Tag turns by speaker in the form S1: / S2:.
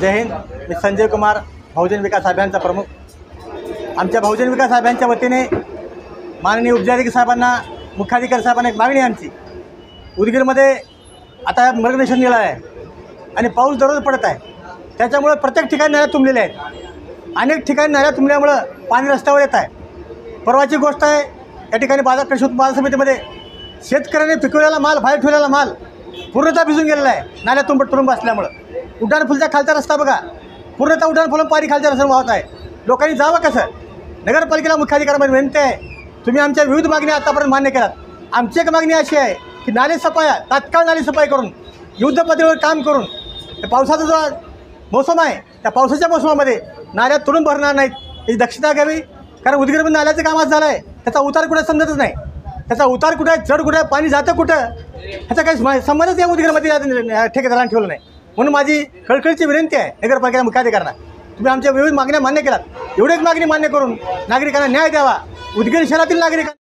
S1: जय हिंद. मी संजय कुमार, बहुजन विकास अभियानचा प्रमुख. आमच्या बहुजन विकास अभियानच्या वतीने माननीय उपजिल्हाधिकारी साहेबांना, मुख्याधिकारी साहेबांना एक मागणी आहे आमची. उदगीरमध्ये आता मृगनक्षत्र निघाला आहे आणि पाऊस दररोज पडत आहे. त्याच्यामुळे प्रत्येक ठिकाणी नळ्या तुंबलेल्या आहेत. अनेक ठिकाणी नळ्या तुंबल्यामुळं पाणी रस्त्यावर येत आहे. परवाची गोष्ट आहे, या ठिकाणी कृषी उत्पन्न बाजार समितीमध्ये शेतकऱ्याने पिकवलेला माल, बाहेर ठेवलेला माल पूर्णतः भिजून गेलेला आहे नाल्या तुंब असल्यामुळं. उड्डाणपूलचा खालचा रस्ता बघा, पूर्णतः उड्डाणपूल पाणी खालच्या रस्त्यावर वाहत आहे. लोकांनी जावं कसं? नगरपालिकेला मुख्याधिकाऱ्यांमध्ये विनंती आहे, तुम्ही आमच्या विविध मागण्या आतापर्यंत मान्य केलात. आमची एक मागणी अशी आहे की नाले सफाया, तात्काळ नाली सफाई करून युद्ध पातळीवर काम करून पावसाचा जो मोसम आहे त्या पावसाच्या मोसमामध्ये नाल्या तुडून भरणार नाहीत याची दक्षता घ्यावी. कारण उदगीरमध्ये नाल्याचं काम आज झालं आहे, त्याचा उतार कुठे समजतच नाही. त्याचा उतार कुठे आहे, चढ कुठे आहे, पाणी जातं कुठं, ह्याचा काही संबंधच या उदगीरमध्ये ठेकेदारांना ठेवलं नाही. म्हणून माझी कळकळीची विनंती आहे नगरपालिकेला मुख्याधिकाऱ्यांना, तुम्ही आमच्या विविध मागण्या मान्य केलात. एवढीच मागणी मान्य करून नागरिकांना न्याय द्यावा. उदगीर शहरातील नागरिक